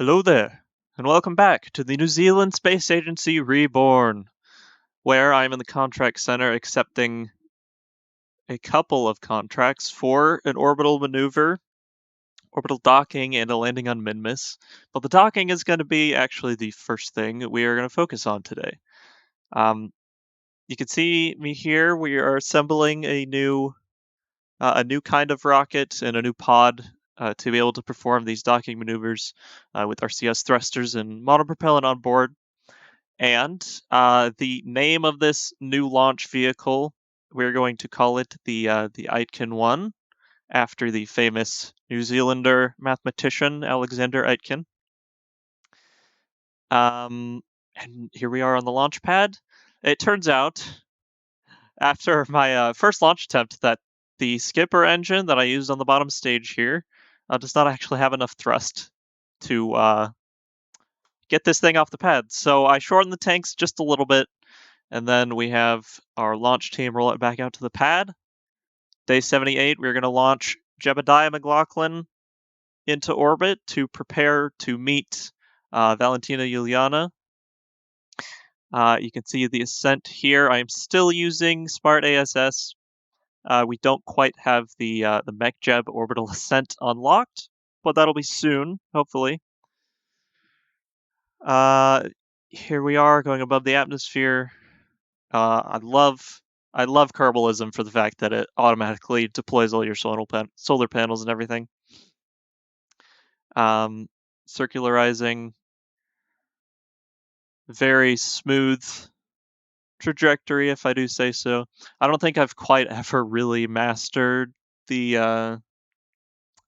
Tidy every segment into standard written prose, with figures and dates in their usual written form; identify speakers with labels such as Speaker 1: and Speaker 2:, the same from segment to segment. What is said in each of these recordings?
Speaker 1: Hello there, and welcome back to the New Zealand Space Agency Reborn, where I'm in the contract center accepting a couple of contracts for an orbital maneuver, orbital docking, and a landing on Minmus. But the docking is going to be actually the first thing we are going to focus on today. Um, you can see me here. We are assembling a new kind of rocket and a new pod to be able to perform these docking maneuvers with RCS thrusters and monopropellant on board. And the name of this new launch vehicle, we're going to call it the Aitken 1, after the famous New Zealander mathematician Alexander Aitken. And here we are on the launch pad. It turns out, after my first launch attempt, that the skipper engine that I used on the bottom stage here does not actually have enough thrust to get this thing off the pad. So I shortened the tanks just a little bit, and then we have our launch team roll it back out to the pad. Day 78, we're going to launch Jebediah McLaughlin into orbit to prepare to meet Valentina Juliana. You can see the ascent here. I am still using Smart ASS. We don't quite have the MechJeb orbital ascent unlocked, but that'll be soon, hopefully. Here we are going above the atmosphere. I love kerbalism for the fact that it automatically deploys all your solar panels and everything. Circularizing, very smooth trajectory, if I do say so. I don't think I've quite ever really mastered the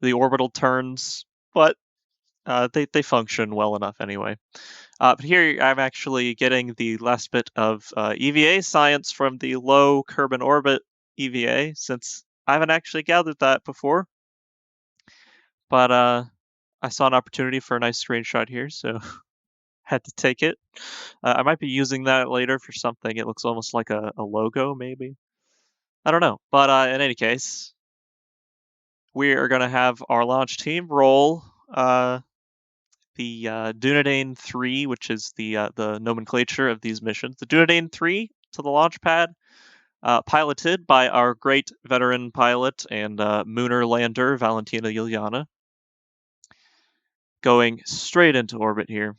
Speaker 1: orbital turns, but they function well enough anyway. But here I'm actually getting the last bit of EVA science from the low Kerbal orbit EVA, since I haven't actually gathered that before. But I saw an opportunity for a nice screenshot here, so had to take it. I might be using that later for something. It looks almost like a logo, maybe. I don't know. But in any case, we are going to have our launch team roll the Dunedin 3, which is the nomenclature of these missions. The Dunedin 3 to the launch pad, piloted by our great veteran pilot and mooner lander, Valentina Juliana, going straight into orbit here.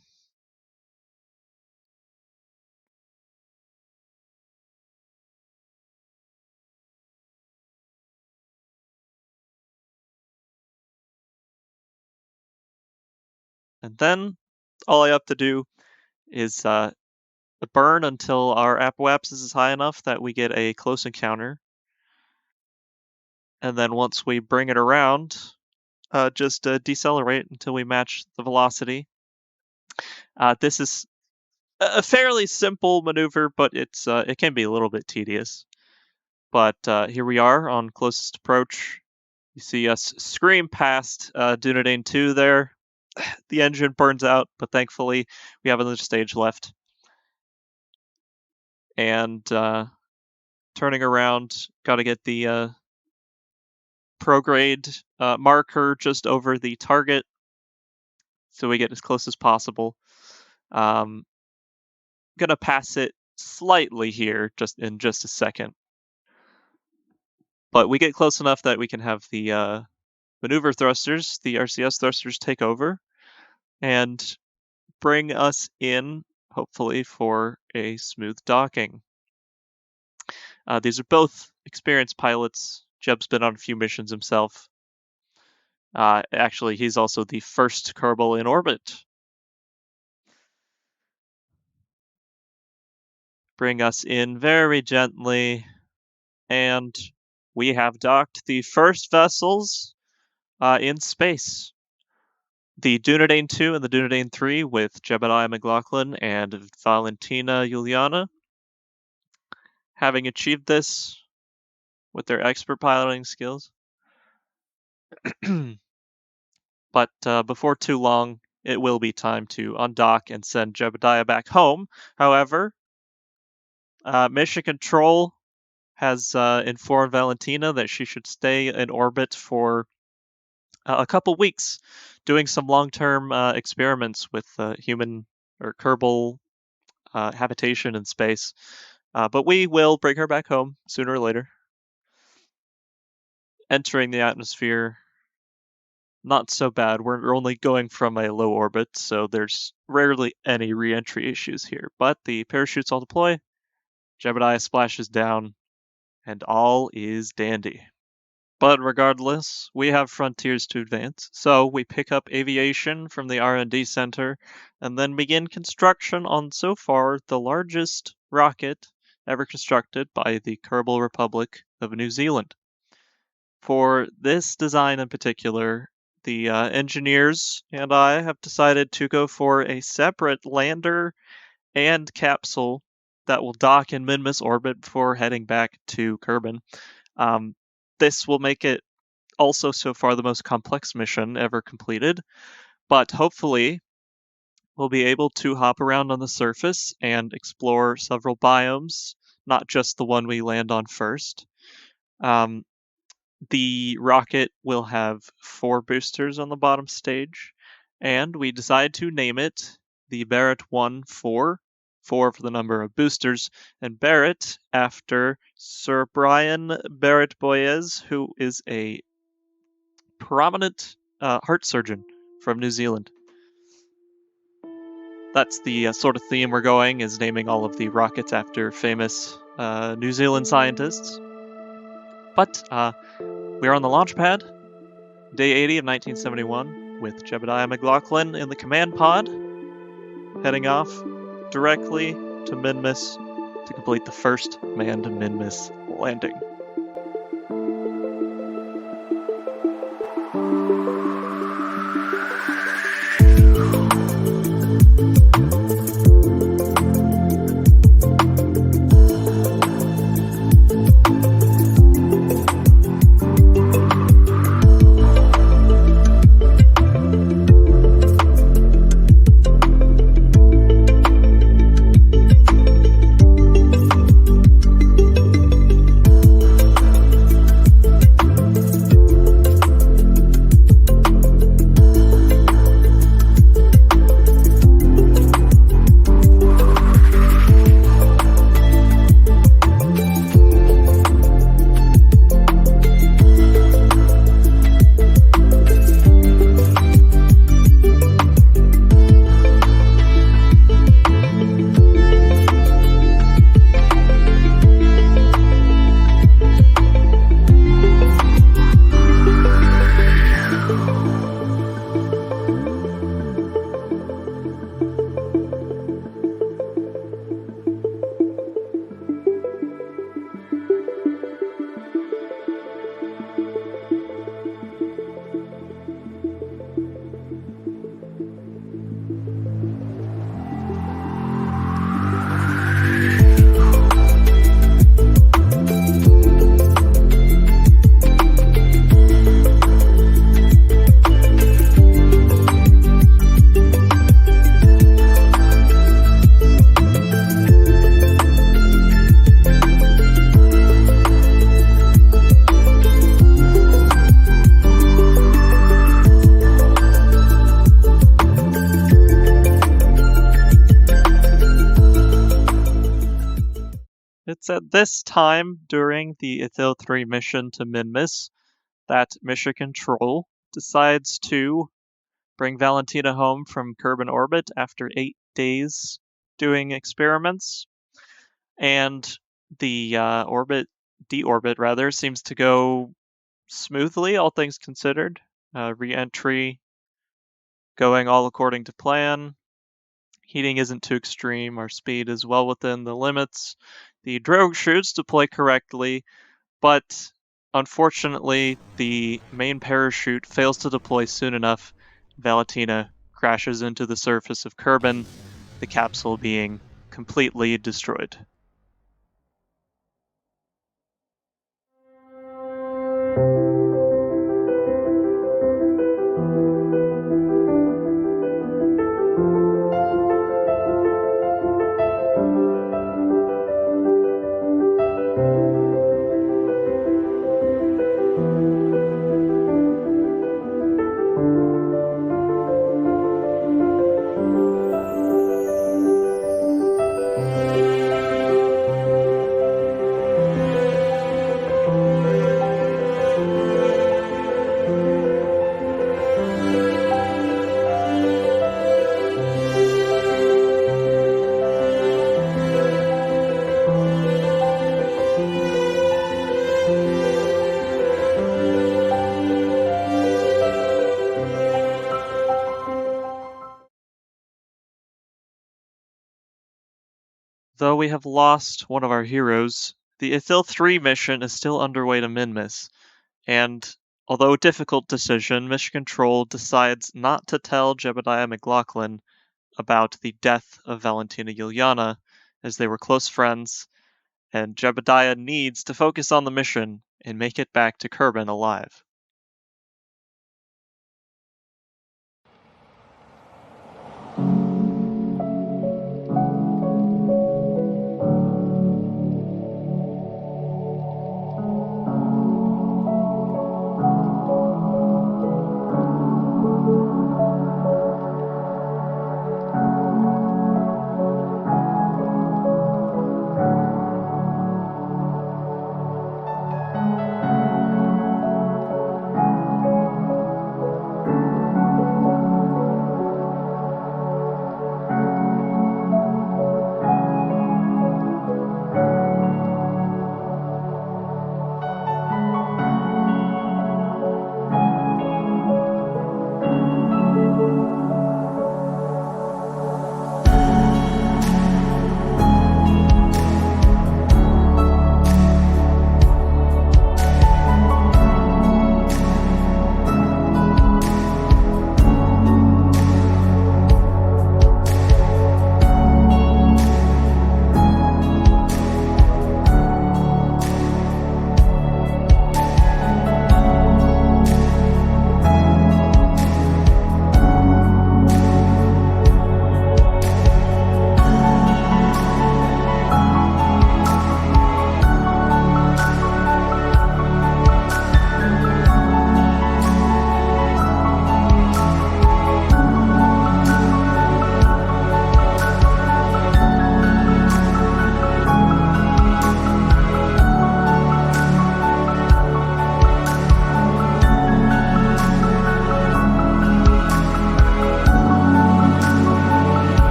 Speaker 1: And then all I have to do is burn until our apoapsis is high enough that we get a close encounter. And then once we bring it around, just decelerate until we match the velocity. This is a fairly simple maneuver, but it can be a little bit tedious. But here we are on closest approach. You see us scream past Dunedin 2 there. The engine burns out, but thankfully we have another stage left. And turning around, got to get the prograde marker just over the target so we get as close as possible. Gonna pass it slightly here in just a second. But we get close enough that we can have the maneuver thrusters, the RCS thrusters, take over and bring us in, hopefully, for a smooth docking. These are both experienced pilots. Jeb's been on a few missions himself. Actually, he's also the first Kerbal in orbit. Bring us in very gently, and we have docked the first vessels in space. The Dunedin 2 and the Dunedin 3 with Jebediah McLaughlin and Valentina Juliana. Having achieved this with their expert piloting skills. But before too long, it will be time to undock and send Jebediah back home. However, Mission Control has informed Valentina that she should stay in orbit for a couple weeks doing some long-term experiments with human or kerbal habitation in space. But we will bring her back home sooner or later. Entering the atmosphere, not so bad. We're only going from a low orbit, so there's rarely any re-entry issues here. But the parachutes all deploy, Jebediah splashes down, and all is dandy. But regardless, we have frontiers to advance, so we pick up aviation from the R&D center and then begin construction on so far the largest rocket ever constructed by the Kerbal Republic of New Zealand. For this design in particular, the engineers and I have decided to go for a separate lander and capsule that will dock in Minmus orbit before heading back to Kerbin. This will make it also so far the most complex mission ever completed, but hopefully we'll be able to hop around on the surface and explore several biomes, not just the one we land on first. The rocket will have 4 boosters on the bottom stage, and we decide to name it the Barrett 1-4, 4 for the number of boosters, and Barrett after Sir Brian Barrett Boyes, who is a prominent heart surgeon from New Zealand. That's the sort of theme we're going, is naming all of the rockets after famous New Zealand scientists. But we're on the launch pad, day 80 of 1971, with Jebediah McLaughlin in the command pod, heading off directly to Minmus to complete the first manned Minmus landing. It's at this time during the Ithil 3 mission to Minmus that Mission Control decides to bring Valentina home from Kerbin orbit after 8 days doing experiments. And the deorbit rather, seems to go smoothly, all things considered. Re-entry going all according to plan. Heating isn't too extreme. Our speed is well within the limits. The drogue chutes deploy correctly, but unfortunately, the main parachute fails to deploy soon enough. Valentina crashes into the surface of Kerbin, the capsule being completely destroyed. Though we have lost one of our heroes, the Ithil 3 mission is still underway to Minmus, and although a difficult decision, Mission Control decides not to tell Jebediah McLaughlin about the death of Valentina Yuliana, as they were close friends, and Jebediah needs to focus on the mission and make it back to Kerbin alive.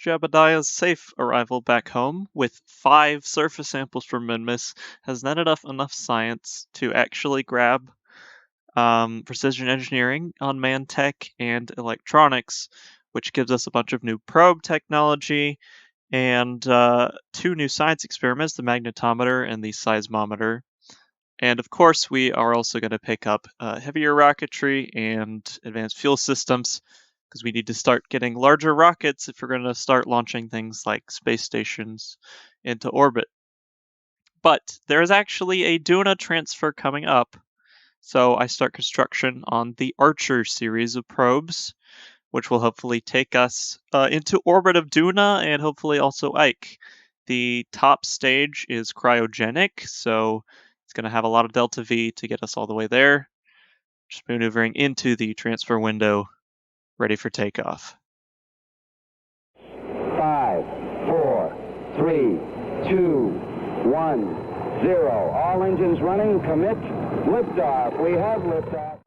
Speaker 1: Jebediah's safe arrival back home with 5 surface samples from Minmus has netted up enough science to actually grab precision engineering, unmanned tech, and electronics, which gives us a bunch of new probe technology and 2 new science experiments, the magnetometer and the seismometer. And of course, we are also going to pick up heavier rocketry and advanced fuel systems because we need to start getting larger rockets if we're going to start launching things like space stations into orbit. But there is actually a Duna transfer coming up, so I start construction on the Archer series of probes, which will hopefully take us into orbit of Duna and hopefully also Ike. The top stage is cryogenic, so it's going to have a lot of delta V to get us all the way there. Just maneuvering into the transfer window, ready for takeoff.
Speaker 2: 5, 4, 3, 2, 1, 0. All engines running. Commit. Liftoff. We have liftoff.